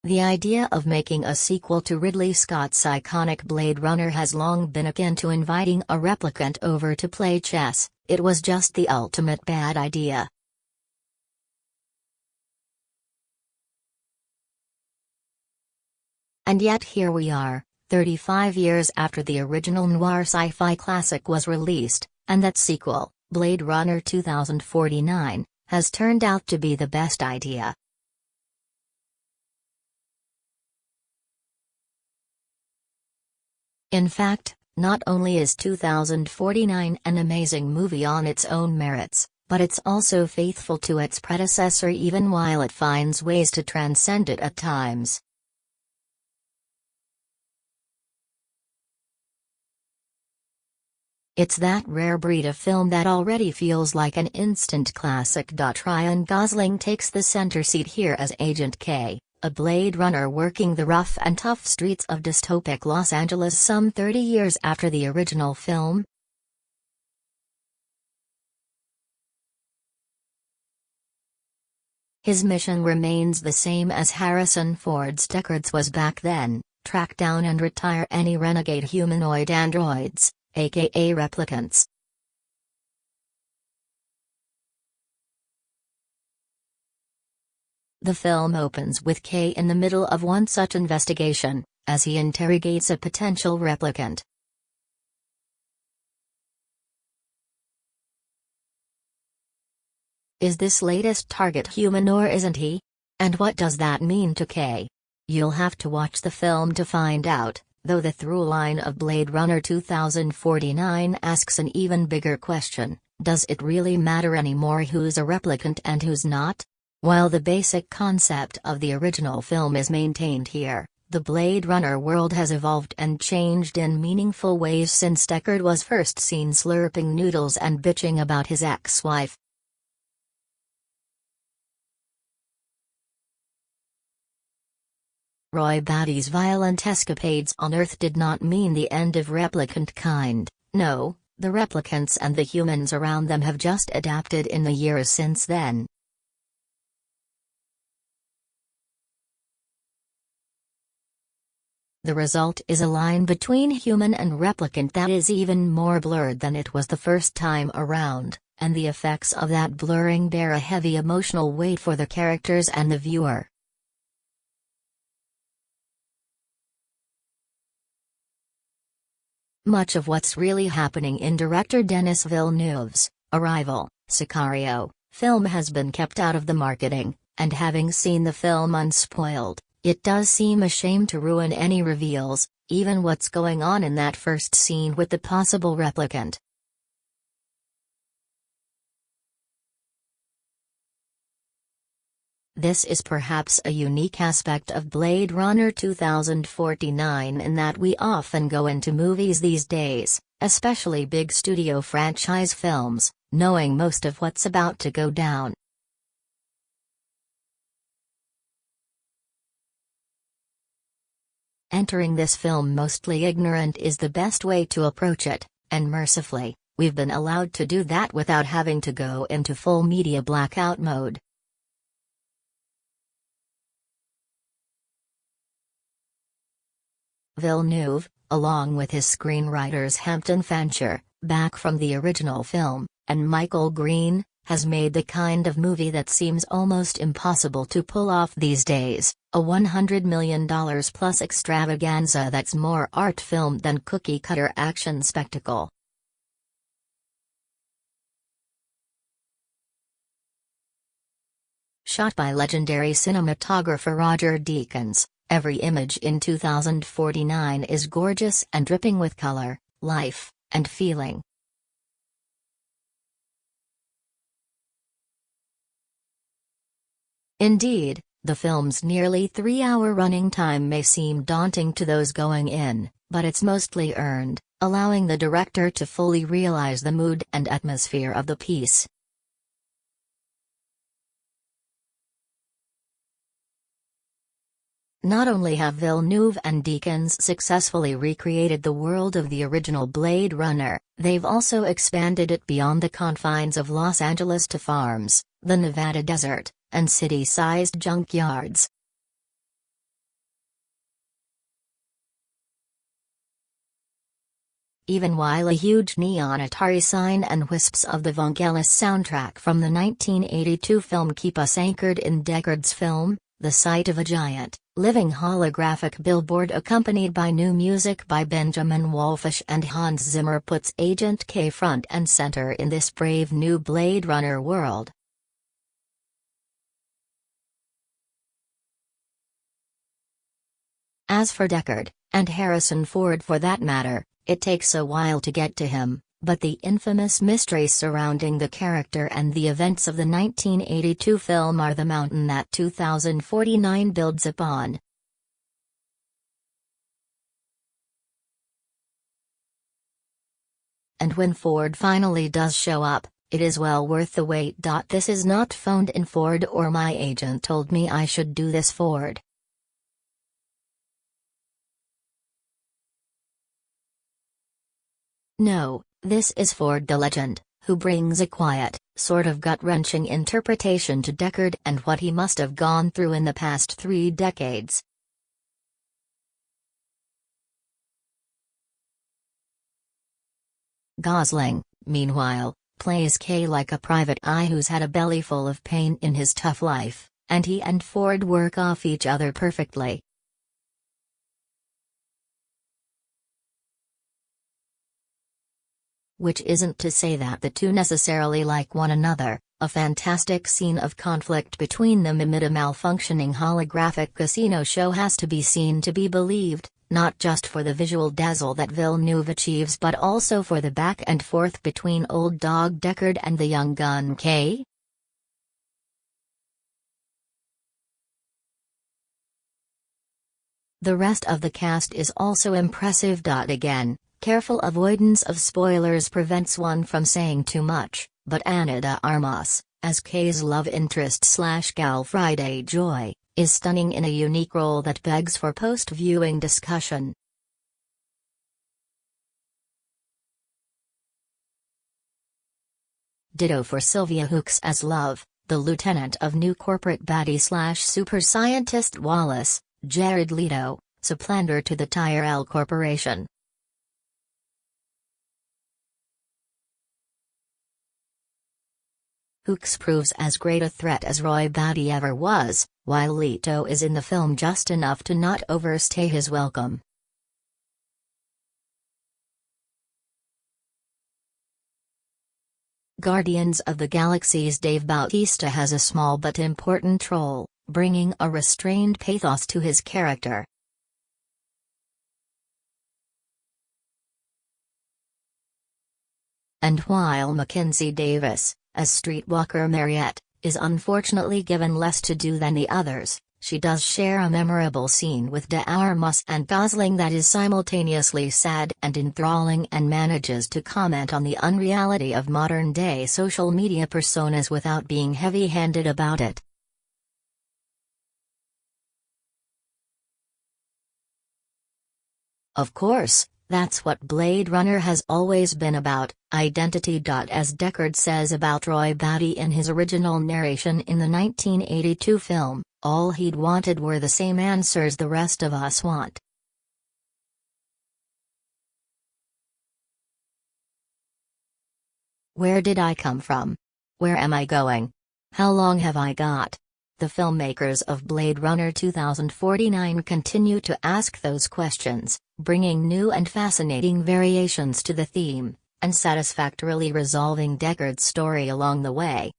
The idea of making a sequel to Ridley Scott's iconic Blade Runner has long been akin to inviting a replicant over to play chess. It was just the ultimate bad idea. And yet here we are, 35 years after the original noir sci-fi classic was released, and that sequel, Blade Runner 2049, has turned out to be the best idea. In fact, not only is 2049 an amazing movie on its own merits, but it's also faithful to its predecessor even while it finds ways to transcend it at times. It's that rare breed of film that already feels like an instant classic. Ryan Gosling takes the center seat here as Agent K, a Blade Runner working the rough and tough streets of dystopic Los Angeles some 30 years after the original film. His mission remains the same as Harrison Ford's Deckard's was back then: track down and retire any renegade humanoid androids, aka replicants. The film opens with Kay in the middle of one such investigation, as he interrogates a potential replicant. Is this latest target human or isn't he? And what does that mean to Kay? You'll have to watch the film to find out, though the through line of Blade Runner 2049 asks an even bigger question: does it really matter anymore who's a replicant and who's not? While the basic concept of the original film is maintained here, the Blade Runner world has evolved and changed in meaningful ways since Deckard was first seen slurping noodles and bitching about his ex-wife. Roy Batty's violent escapades on Earth did not mean the end of replicant kind. No, the replicants and the humans around them have just adapted in the years since then. The result is a line between human and replicant that is even more blurred than it was the first time around, and the effects of that blurring bear a heavy emotional weight for the characters and the viewer. Much of what's really happening in director Denis Villeneuve's Arrival, Sicario film has been kept out of the marketing, and having seen the film unspoiled, it does seem a shame to ruin any reveals, even what's going on in that first scene with the possible replicant. This is perhaps a unique aspect of Blade Runner 2049 in that we often go into movies these days, especially big studio franchise films, knowing most of what's about to go down. Entering this film mostly ignorant is the best way to approach it, and mercifully, we've been allowed to do that without having to go into full media blackout mode. Villeneuve, along with his screenwriters Hampton Fancher, back from the original film, and Michael Green, has made the kind of movie that seems almost impossible to pull off these days, a $100 million plus extravaganza that's more art film than cookie-cutter action spectacle. Shot by legendary cinematographer Roger Deakins, every image in 2049 is gorgeous and dripping with color, life, and feeling. Indeed, the film's nearly 3-hour running time may seem daunting to those going in, but it's mostly earned, allowing the director to fully realize the mood and atmosphere of the piece. Not only have Villeneuve and Deakins successfully recreated the world of the original Blade Runner, they've also expanded it beyond the confines of Los Angeles to farms, the Nevada desert, and city-sized junkyards. even while a huge neon Atari sign and wisps of the Vangelis soundtrack from the 1982 film keep us anchored in Deckard's film, the sight of a giant, living holographic billboard accompanied by new music by Benjamin Wallfisch and Hans Zimmer puts Agent K front and center in this brave new Blade Runner world. As for Deckard, and Harrison Ford for that matter, it takes a while to get to him, but the infamous mystery surrounding the character and the events of the 1982 film are the mountain that 2049 builds upon. And when Ford finally does show up, it is well worth the wait. This is not phoned in Ford or my agent told me I should do this Ford. No, this is Ford the legend, who brings a quiet, sort of gut-wrenching interpretation to Deckard and what he must have gone through in the past 3 decades. Gosling, meanwhile, plays K like a private eye who's had a belly full of pain in his tough life, and he and Ford work off each other perfectly. Which isn't to say that the two necessarily like one another. A fantastic scene of conflict between them amid a malfunctioning holographic casino show has to be seen to be believed, not just for the visual dazzle that Villeneuve achieves but also for the back and forth between old dog Deckard and the young gun K. The rest of the cast is also impressive. Again, careful avoidance of spoilers prevents one from saying too much, but Ana de Armas, as Kay's love interest/Gal Friday Joy, is stunning in a unique role that begs for post-viewing discussion. Ditto for Sylvia Hoeks as Love, the lieutenant of new corporate baddie/super scientist Wallace, Jared Leto, supplanter to the Tyrell Corporation. Hoeks proves as great a threat as Roy Batty ever was, while Leto is in the film just enough to not overstay his welcome. Guardians of the Galaxy's Dave Bautista has a small but important role, bringing a restrained pathos to his character. And while Mackenzie Davis, as Streetwalker Mariette, is unfortunately given less to do than the others, she does share a memorable scene with de Armas and Gosling that is simultaneously sad and enthralling and manages to comment on the unreality of modern-day social media personas without being heavy-handed about it. Of course, that's what Blade Runner has always been about, identity. As Deckard says about Roy Batty in his original narration in the 1982 film, all he'd wanted were the same answers the rest of us want. Where did I come from? Where am I going? How long have I got? The filmmakers of Blade Runner 2049 continue to ask those questions, bringing new and fascinating variations to the theme, and satisfactorily resolving Deckard's story along the way.